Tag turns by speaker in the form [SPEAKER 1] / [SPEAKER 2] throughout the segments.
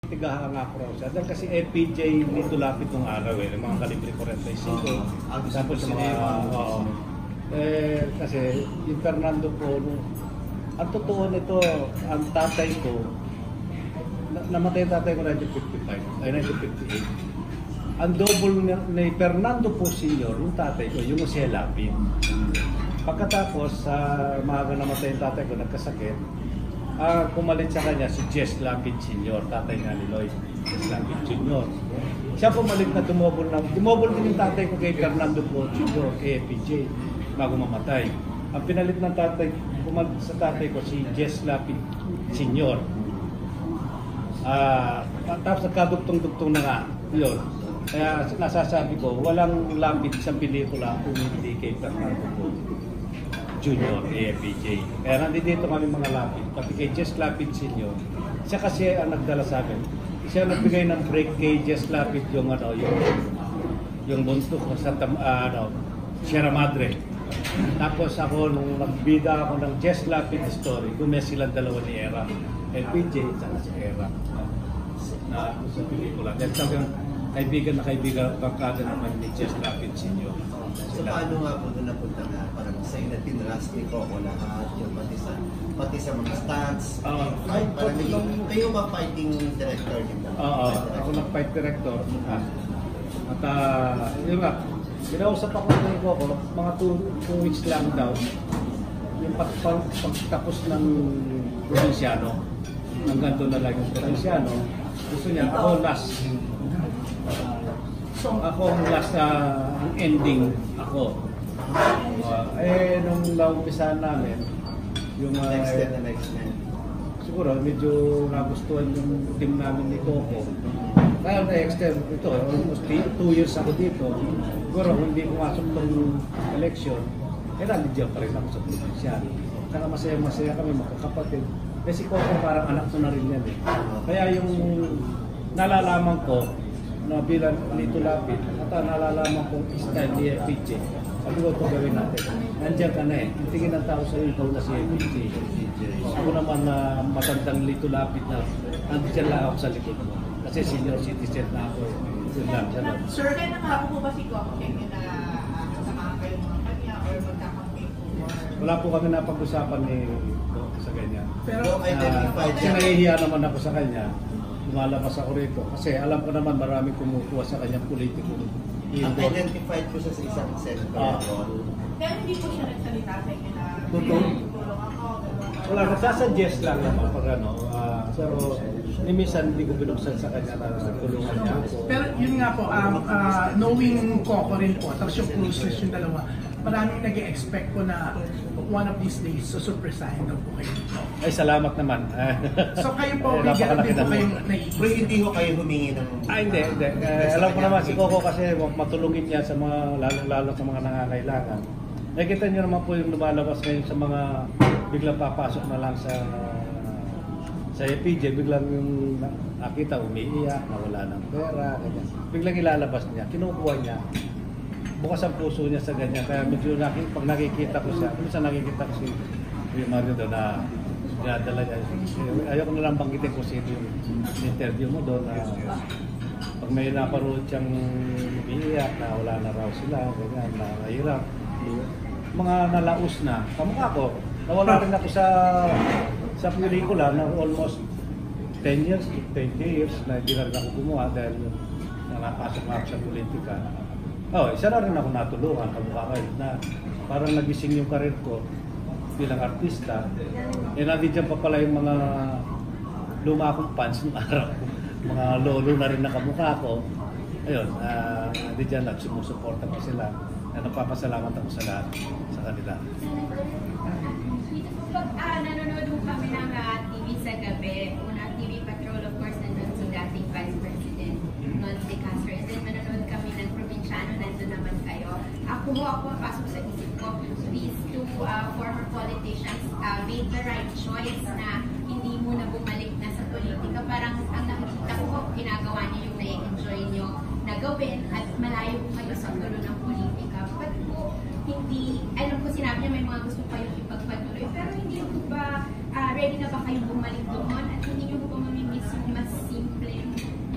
[SPEAKER 1] Tigahan nga po siya. Dahil kasi FPJ nito lapit ng araw ng mga kalibre 45. Tapos sa mga kasi yung Fernando po, ang totoo nito, ang tatay ko, namatay yung tatay ko 1955, ay 1958. Ang double ni Fernando po Sr., yung tatay ko, yung Jose Lapid. Pagkatapos, maaga namatay yung tatay ko, nagkasakit. Kumalit sa kanya si Jess Lapid Sr., tatay nga ni Lloyd, Jess Lapid Jr. Siya pumalit na tumobol din yung tatay ko kay Fernando po Jr., kay FPJ, bago mamatay. Ang pinalit ng tatay, pumalit sa tatay ko si Jess Lapid Sr. Tapos nagkadugtong-dugtong na nga, yun. Kaya nasasabi ko, walang Lapid sa pelikula kung hindi kay Fernando po Junior, AFPJ. Kaya nandito kami mga Lapid, pati kay Jess Lapid Sr. Siya kasi ang nagdala sa akin. Siya nagbigay ng break kay Jess Lapid yung buntok sa Sierra Madre. Tapos ako, nung nagbida ako ng Jess Lapid story, gumes silang dalawa ni Era, LPJ at si Era. Na sa pelikula. Dahil sabihin, kaibigan, pagkada naman ni Jess Lapid Sr.
[SPEAKER 2] So paano nga po doon napunta na parang sa inatinras ni Coco lahat, yung pati sa mga stats, kayo ba fighting director nito?
[SPEAKER 1] Oo, ako nag-fight director. At yun nga, kinausap ako ng Coco, mga 2 weeks lang daw, yung pagtapos ng probinsyano, hanggang doon na lang yung probinsyano, gusto niya, ako last. Ako ang last ang ending ako. Nung naumpisahan namin, yung
[SPEAKER 2] next year.
[SPEAKER 1] Siguro medyo nagustuhan yung team namin ni Coco. Kaya na-extend ito, almost 2 years ako dito. Siguro hindi pumasok ng election, nandiyan pa rin ako sa probinsya. Saka masaya-masaya kami, magkakapatid. Kasi Coco parang anak ko na rin yan eh. Kaya yung nalalaman ko, na bilang Lito Lapid, at nalalaman kong style ni FPJ. Sabi ko ito gawin natin. Nandiyan ka na eh. Tingin ang tao sa iyo, ikaw na si FPJ. Ako naman na matandang Lito Lapid na nandiyan lang ako sa likod mo. Kasi senior citizen na ako.
[SPEAKER 3] Sir, kaya nakako po ba si Coco na kasama kayo mga kanya or magkakamping po?
[SPEAKER 1] Wala po kami napag-usapan ni Coco sa ganyan.
[SPEAKER 2] Pero identified
[SPEAKER 1] kasi nahihiya naman ako sa kanya. Lumalabas ako rito. Kasi alam ko naman maraming kumukuha sa kanyang politiko.
[SPEAKER 2] Identified ko siya sa isang senator.
[SPEAKER 3] Pero hindi po siya nagsalita sa inyo na
[SPEAKER 1] tulong
[SPEAKER 3] ako.
[SPEAKER 1] Wala, nagsasuggest lang naman pag ano. Pero minsan hindi ko binuksan sa kanya na tulungan niya ako.
[SPEAKER 4] Pero yun nga po, knowing Coco rin po, tapos yung closeness yung dalawa, maraming nag-expect po na one of these days susurpresahin daw po kayo.
[SPEAKER 1] Ay, salamat naman.
[SPEAKER 4] So kayo po, bigyan din po kayong naisip.
[SPEAKER 2] Pero hindi ko kayo humingi ng...
[SPEAKER 1] Hindi. Alam ko naman si Coco kasi matulungin niya sa mga, lalong-lalo sa mga nangangailangan. Nakikita niyo naman po yung lumalabas ngayon sa mga biglang papasok na lang sa FPJ, biglang yung nakita, umiiyak, nawala ng pera, ganyan. Biglang ilalabas niya, kinukuha niya. Bukas ang puso niya sa ganyan. Kaya medyo pag nakikita ko siya, minsan nakikita ko si Mario doon na dinadala niya. Ayoko na lang banggitin ko sino yung interview mo doon na pag may naparoon siyang umiiyak, na wala na raw sila, ganyan, na nahirap. Mga nalaos na. Kamukha ko, nawala rin ako sa pelikula na almost 10 years, 20 years na hindi na rin ako gumawa dahil nakapasok na ako sa politika. Isa na rin ako natulungan, kamukha kayo, na parang nagising yung karir ko bilang artista. Nandiyan pa pala yung mga luma akong fans ng araw. Mga lolo na rin na kamukha ko. Ayun, nandiyan lang, sumusuporta pa sila. Nagpapasalamat ako sa lahat sa kanila.
[SPEAKER 5] Pag nanonood mo kami ng TV sa gabi, unang TV Patrol, of course, nandun si dating Vice President Nons de Castro. And then manonood kami ng Provinciano, nandun naman kayo. Ako pasok sa isip ko, these two former politicians made the right choice na hindi mo na bumalik na sa politika. Parang ang nakikita ko, ginagawa niyo yung na-enjoy niyo na gawin at malayo kayo sa tulo ng politika. But po, hindi, alam ko sinabi niya may mga gusto kayong ipagpatuloy, pero hindi po ba ready na ba kayong bumalik doon at hindi niyo po ba mamimiss yung mas simple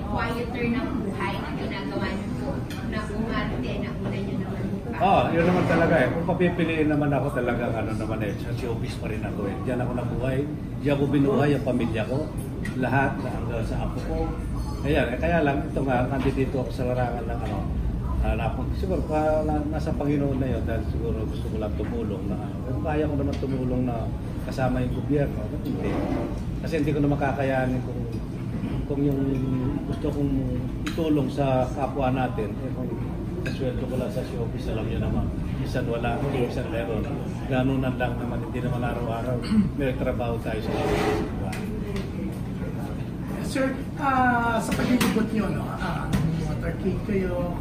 [SPEAKER 5] quieter na buhay na ginagawa niyo po na umarte na una niyo naman pa?
[SPEAKER 1] Yun naman talaga eh. Kung papipiliin naman ako talaga, ano naman eh, sa showbiz pa rin ako eh. Diyan ako nabuhay, diyan ako binuhay ang pamilya ko, lahat na hanggang sa apo ko. Kaya lang, ito nga, nandito ako sa larangan ng ano, siguro nasa Panginoon na yun dahil siguro gusto ko lang tumulong na kung kaya ko naman tumulong na kasama yung gobyerno, hindi. Kasi hindi ko na makakayanin kung yung gusto kong itulong sa kapwa natin, kung kasweldo ko lang sa showbiz, alam nyo naman, minsan wala, minsan meron. Ganunan lang naman, hindi naman araw-araw may trabaho tayo sa showbiz. Diba?
[SPEAKER 4] Sir, sa paglilibot nyo, no, motorcade kayo,